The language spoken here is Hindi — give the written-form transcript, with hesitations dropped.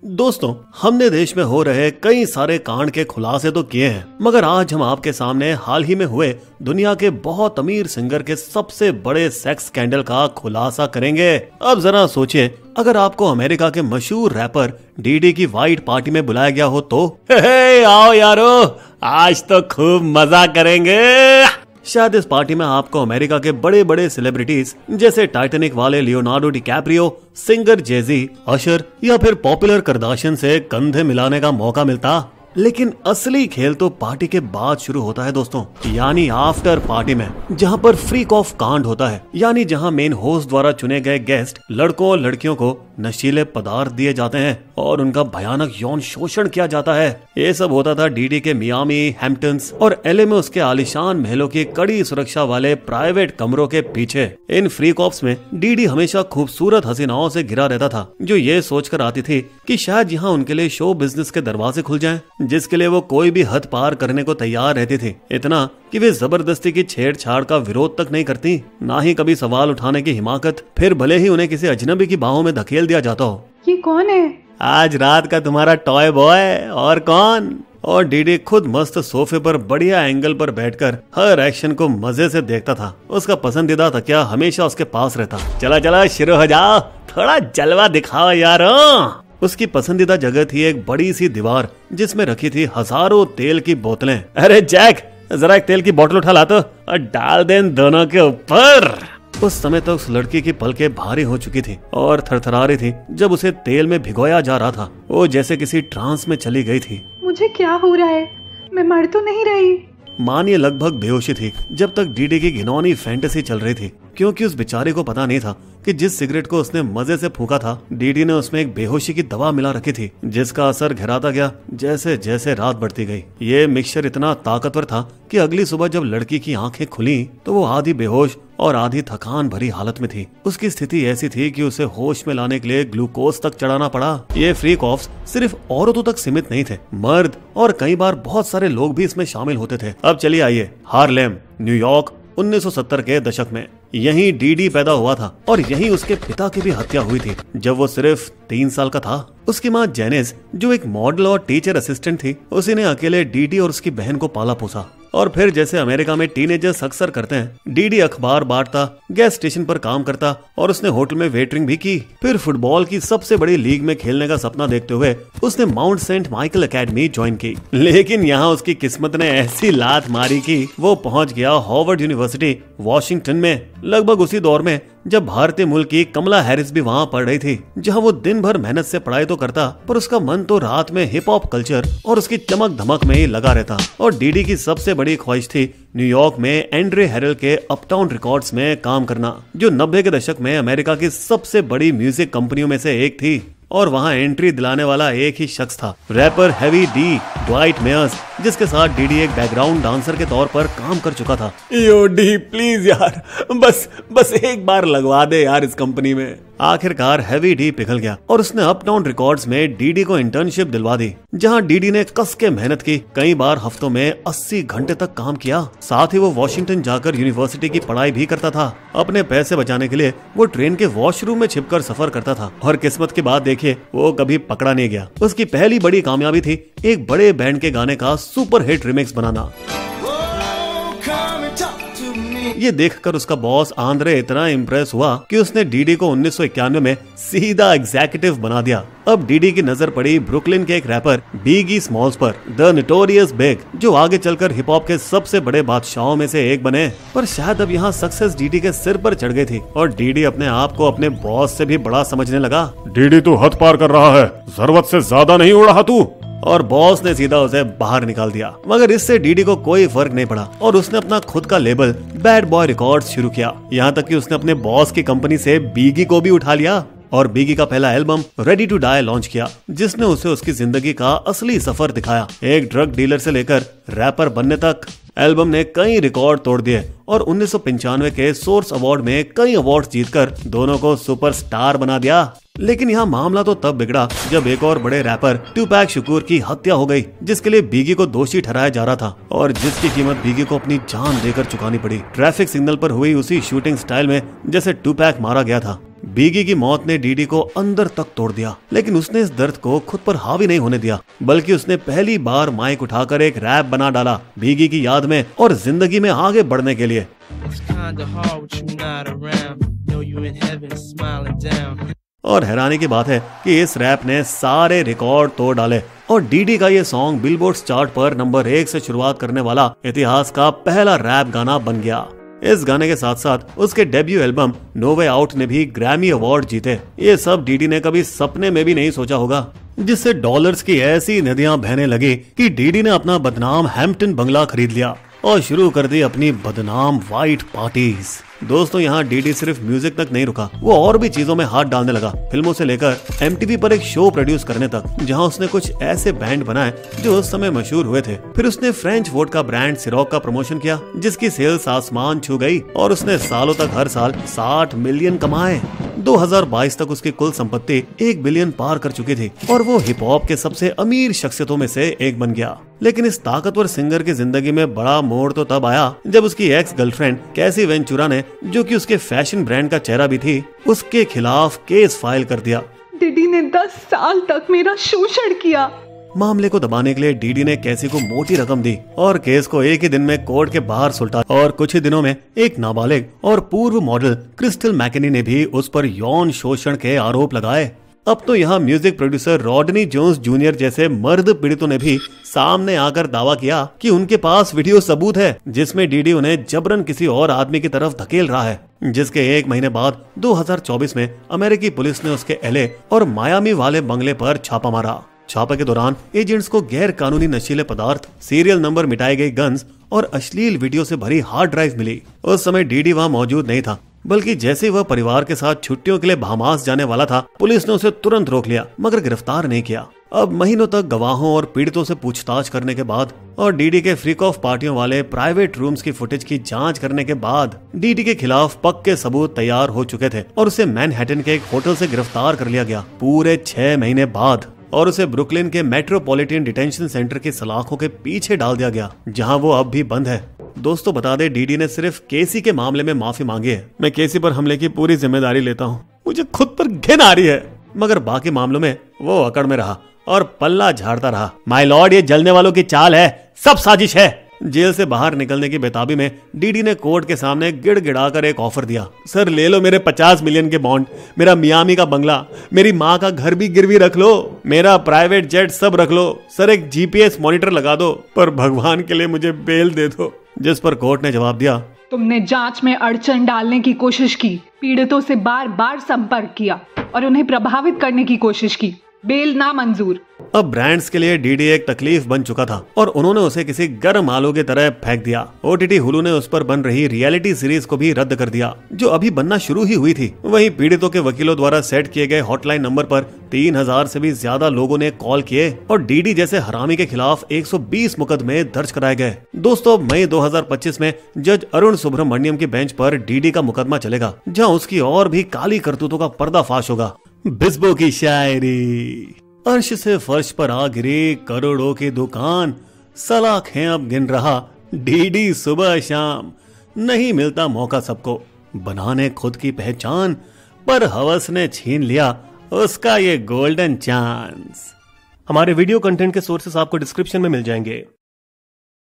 दोस्तों, हमने देश में हो रहे कई सारे कांड के खुलासे तो किए हैं, मगर आज हम आपके सामने हाल ही में हुए दुनिया के बहुत अमीर सिंगर के सबसे बड़े सेक्स स्कैंडल का खुलासा करेंगे। अब जरा सोचिए, अगर आपको अमेरिका के मशहूर रैपर डीडी की व्हाइट पार्टी में बुलाया गया हो तो हे आओ यारो, आज तो खूब मजा करेंगे। शायद इस पार्टी में आपको अमेरिका के बड़े बड़े सेलिब्रिटीज जैसे टाइटैनिक वाले लियोनार्डो डिकैप्रियो, सिंगर जेजी, अशर या फिर पॉपुलर करदाशियन से कंधे मिलाने का मौका मिलता। लेकिन असली खेल तो पार्टी के बाद शुरू होता है दोस्तों, यानी आफ्टर पार्टी में, जहां पर फ्रीक ऑफ कांड होता है, यानी जहां मेन होस्ट द्वारा चुने गए गेस्ट लड़कों और लड़कियों को नशीले पदार्थ दिए जाते हैं और उनका भयानक यौन शोषण किया जाता है। ये सब होता था डीडी के मियामी, हैम्पटन्स और एलए में उसके आलीशान महलों की कड़ी सुरक्षा वाले प्राइवेट कमरों के पीछे। इन फ्रीक ऑफ्स में डीडी हमेशा खूबसूरत हसीनाओं से घिरा रहता था, जो ये सोचकर आती थी कि शायद यहाँ उनके लिए शो बिजनेस के दरवाजे खुल जाएं, जिसके लिए वो कोई भी हद पार करने को तैयार रहती थी। इतना कि वे जबरदस्ती की छेड़छाड़ का विरोध तक नहीं करती, ना ही कभी सवाल उठाने की हिमाकत, फिर भले ही उन्हें किसी अजनबी की बाहों में धकेल दिया जाता हो। ये कौन है? आज रात का तुम्हारा टॉय बॉय। और कौन? और डीडी खुद मस्त सोफे पर बढ़िया एंगल पर बैठकर हर एक्शन को मजे से देखता था। उसका पसंदीदा तकिया हमेशा उसके पास रहता। चला चला शुरू हो जाओ, थोड़ा जलवा दिखाओ यारो। उसकी पसंदीदा जगह थी एक बड़ी सी दीवार, जिसमें रखी थी हजारों तेल की बोतलें। अरे जैक, जरा एक तेल की बोतल उठा ला तो और डाल दे इन दोनों के ऊपर। उस समय तक उस लड़की की पलकें भारी हो चुकी थी और थरथरा रही थी जब उसे तेल में भिगोया जा रहा था। वो जैसे किसी ट्रांस में चली गई थी। मुझे क्या हो रहा है? मैं मर तो नहीं रही? मानिए लगभग बेहोशी थी जब तक डीडी की घिनौनी फैंटेसी चल रही थी, क्योंकि उस बेचारे को पता नहीं था कि जिस सिगरेट को उसने मजे से फूंका था, डीडी ने उसमें एक बेहोशी की दवा मिला रखी थी, जिसका असर घिराता गया जैसे जैसे रात बढ़ती गई। ये मिक्सचर इतना ताकतवर था कि अगली सुबह जब लड़की की आंखें खुली तो वो आधी बेहोश और आधी थकान भरी हालत में थी। उसकी स्थिति ऐसी थी कि उसे होश में लाने के लिए ग्लूकोज तक चढ़ाना पड़ा। ये फ्रीक ऑफ्स सिर्फ औरतों तक सीमित नहीं थे, मर्द और कई बार बहुत सारे लोग भी इसमें शामिल होते थे। अब चलिए आइए हार्लेम, न्यूयॉर्क, 1970 के दशक में। यहीं डीडी पैदा हुआ था और यहीं उसके पिता की भी हत्या हुई थी जब वो सिर्फ 3 साल का था। उसकी माँ जेनिस, जो एक मॉडल और टीचर असिस्टेंट थी, उसी ने अकेले डीडी और उसकी बहन को पाला पोसा। और फिर जैसे अमेरिका में टीनेजर्स अक्सर करते हैं, डीडी अखबार बांटता, गैस स्टेशन पर काम करता और उसने होटल में वेटरिंग भी की। फिर फुटबॉल की सबसे बड़ी लीग में खेलने का सपना देखते हुए उसने Mount Saint Michael Academy join की। लेकिन यहाँ उसकी किस्मत ने ऐसी लात मारी कि वो पहुंच गया हार्वर्ड यूनिवर्सिटी वॉशिंगटन में, लगभग उसी दौर में जब भारतीय मूल की कमला हैरिस भी वहाँ पढ़ रही थी, जहाँ वो दिन भर मेहनत से पढ़ाई तो करता, पर उसका मन तो रात में हिप हॉप कल्चर और उसकी चमक धमक में ही लगा रहता। और डीडी की सबसे बड़ी ख्वाहिश थी न्यूयॉर्क में एंड्रे हैरल के अपटाउन रिकॉर्ड्स में काम करना, जो 90 के दशक में अमेरिका की सबसे बड़ी म्यूजिक कंपनियों में से एक थी। और वहाँ एंट्री दिलाने वाला एक ही शख्स था, rapper Heavy D, Dwight Myers, जिसके साथ डीडी एक बैकग्राउंड डांसर के तौर पर काम कर चुका था। यो डी प्लीज यार, बस एक बार लगवा दे यार इस कंपनी में। आखिरकार हेवी डी पिघल गया और उसने अपटाउन रिकॉर्ड्स में डीडी को इंटर्नशिप दिलवा दी, जहां डीडी ने कस के मेहनत की, कई बार हफ्तों में 80 घंटे तक काम किया। साथ ही वो वॉशिंगटन जाकर यूनिवर्सिटी की पढ़ाई भी करता था। अपने पैसे बचाने के लिए वो ट्रेन के वॉशरूम में छिपकर सफर करता था और किस्मत की बात देखिए, वो कभी पकड़ा नहीं गया। उसकी पहली बड़ी कामयाबी थी एक बड़े बैंड के गाने का सुपर हिट रिमिक्स बनाना। ये देखकर उसका बॉस आंद्रे इतना इम्प्रेस हुआ कि उसने डीडी को 1991 में सीधा एग्जीक्यूटिव बना दिया। अब डीडी की नजर पड़ी ब्रुकलिन के एक रैपर बिगी स्मॉल्स पर, द नोटोरियस बिग, जो आगे चलकर हिप हॉप के सबसे बड़े बादशाहों में से एक बने। पर शायद अब यहाँ सक्सेस डीडी के सिर पर चढ़ गई थी और डीडी अपने आप को अपने बॉस से भी बड़ा समझने लगा। डीडी तू हद पार कर रहा है, जरूरत से ज्यादा नहीं उड़ रहा तू। और बॉस ने सीधा उसे बाहर निकाल दिया। मगर इससे डीडी को कोई फर्क नहीं पड़ा और उसने अपना खुद का लेबल बैड बॉय रिकॉर्ड्स शुरू किया। यहाँ तक कि उसने अपने बॉस की कंपनी से बीगी को भी उठा लिया और बीगी का पहला album Ready to Die launch किया, जिसने उसे उसकी जिंदगी का असली सफर दिखाया, एक ड्रग डीलर से लेकर रैपर बनने तक। एल्बम ने कई रिकॉर्ड तोड़ दिए और 1995 के सोर्स अवार्ड में कई अवार्ड जीतकर दोनों को सुपरस्टार बना दिया। लेकिन यहाँ मामला तो तब बिगड़ा जब एक और बड़े रैपर ट्यूपैक शुकूर की हत्या हो गई, जिसके लिए बीगी को दोषी ठहराया जा रहा था और जिसकी कीमत बीगी को अपनी जान देकर चुकानी पड़ी। ट्रैफिक सिग्नल पर हुई उसी शूटिंग स्टाइल में जैसे ट्यूपैक मारा गया था। बीगी की मौत ने डीडी को अंदर तक तोड़ दिया, लेकिन उसने इस दर्द को खुद पर हावी नहीं होने दिया, बल्कि उसने पहली बार माइक उठाकर एक रैप बना डाला बीगी की याद में और जिंदगी में आगे बढ़ने के लिए। और हैरानी की बात है कि इस रैप ने सारे रिकॉर्ड तोड़ डाले और डीडी का ये सॉन्ग बिलबोर्ड चार्ट पर नंबर 1 से शुरुआत करने वाला इतिहास का पहला रैप गाना बन गया। इस गाने के साथ साथ उसके debut album No Way Out ने भी ग्रैमी अवार्ड जीते। ये सब डीडी ने कभी सपने में भी नहीं सोचा होगा, जिससे डॉलर्स की ऐसी नदियां बहने लगी कि डीडी ने अपना बदनाम हैम्पटन बंगला खरीद लिया और शुरू कर दी अपनी बदनाम वाइट पार्टीज। दोस्तों, यहाँ डीडी सिर्फ म्यूजिक तक नहीं रुका, वो और भी चीजों में हाथ डालने लगा, फिल्मों से लेकर एमटीवी पर एक शो प्रोड्यूस करने तक, जहाँ उसने कुछ ऐसे बैंड बनाए जो उस समय मशहूर हुए थे। फिर उसने फ्रेंच वोडका ब्रांड सिरोक का प्रमोशन किया, जिसकी सेल्स आसमान छू गई और उसने सालों तक हर साल 60 मिलियन कमाए। 2022 तक उसकी कुल संपत्ति 1 बिलियन पार कर चुकी थी और वो हिप हॉप के सबसे अमीर शख्सियतों में से एक बन गया। लेकिन इस ताकतवर सिंगर की जिंदगी में बड़ा मोड़ तो तब आया जब उसकी एक्स गर्लफ्रेंड कैसी वेंचुरा ने, जो कि उसके फैशन ब्रांड का चेहरा भी थी, उसके खिलाफ केस फाइल कर दिया। डीडी ने 10 साल तक मेरा शोषण किया। मामले को दबाने के लिए डीडी ने कैसी को मोटी रकम दी और केस को एक ही दिन में कोर्ट के बाहर सुलटा और कुछ ही दिनों में एक नाबालिग और पूर्व मॉडल क्रिस्टल मैकेनी ने भी उस पर यौन शोषण के आरोप लगाए। अब तो यहाँ music producer Rodney Jones junior जैसे मर्द पीड़ितों ने भी सामने आकर दावा किया कि उनके पास वीडियो सबूत है जिसमें डीडी उन्हें जबरन किसी और आदमी की तरफ धकेल रहा है। जिसके एक महीने बाद 2024 में अमेरिकी पुलिस ने उसके एलए और मायामी वाले बंगले पर छापा मारा। छापे के दौरान एजेंट्स को गैर कानूनी नशीले पदार्थ, सीरियल नंबर मिटाई गई गन्स और अश्लील वीडियो से भरी हार्ड ड्राइव मिली। उस समय डीडी वहाँ मौजूद नहीं था, बल्कि जैसे वह परिवार के साथ छुट्टियों के लिए बहामास जाने वाला था, पुलिस ने उसे तुरंत रोक लिया मगर गिरफ्तार नहीं किया। अब महीनों तक गवाहों और पीड़ितों से पूछताछ करने के बाद और डीडी के फ्रीक ऑफ पार्टियों वाले प्राइवेट रूम्स की फुटेज की जांच करने के बाद डीडी के खिलाफ पक्के सबूत तैयार हो चुके थे और उसे मैनहट्टन के एक होटल से गिरफ्तार कर लिया गया पूरे 6 महीने बाद, और उसे ब्रुकलिन के मेट्रोपॉलिटन डिटेंशन सेंटर की सलाखों के पीछे डाल दिया गया, जहां वो अब भी बंद है। दोस्तों, बता दे, डीडी ने सिर्फ केसी के मामले में माफी मांगी है। मैं केसी पर हमले की पूरी जिम्मेदारी लेता हूँ, मुझे खुद पर घिन आ रही है, मगर बाकी मामलों में वो अकड़ में रहा और पल्ला झाड़ता रहा। माय लॉर्ड, ये जलने वालों की चाल है, सब साजिश है। जेल से बाहर निकलने की बेताबी में डीडी ने कोर्ट के सामने गिड़गिड़ाकर एक ऑफर दिया, सर ले लो मेरे 50 मिलियन के बॉन्ड, मेरा मियामी का बंगला, मेरी माँ का घर भी गिरवी रख लो, मेरा प्राइवेट जेट सब रख लो, सर एक जीपीएस मॉनिटर लगा दो, पर भगवान के लिए मुझे बेल दे दो। जिस पर कोर्ट ने जवाब दिया, तुमने जांच में अड़चन डालने की कोशिश की, पीड़ितों से बार बार संपर्क किया और उन्हें प्रभावित करने की कोशिश की, बेल नामंजूर। अब ब्रांड्स के लिए डीडी एक तकलीफ बन चुका था और उन्होंने उसे किसी गर्म आलू की तरह फेंक दिया। ओटीटी हुलू ने उस पर बन रही रियलिटी सीरीज को भी रद्द कर दिया, जो अभी बनना शुरू ही हुई थी। वहीं पीड़ितों के वकीलों द्वारा सेट किए गए हॉटलाइन नंबर पर 3000 से भी ज्यादा लोगों ने कॉल किए और डीडी जैसे हरामी के खिलाफ 120 मुकदमे दर्ज कराए गए। दोस्तों, मई 2025 में जज अरुण सुब्रमण्यम की बेंच पर डीडी का मुकदमा चलेगा, जहाँ उसकी और भी काली करतूतों का पर्दाफाश होगा। बिस्बो की शायरी, अर्श से फर्श पर आ गिरी करोड़ों की दुकान, सलाखें अब गिन रहा डीडी सुबह शाम, नहीं मिलता मौका सबको बनाने खुद की पहचान, पर हवस ने छीन लिया उसका ये गोल्डन चांस। हमारे वीडियो कंटेंट के सोर्सेस आपको डिस्क्रिप्शन में मिल जाएंगे।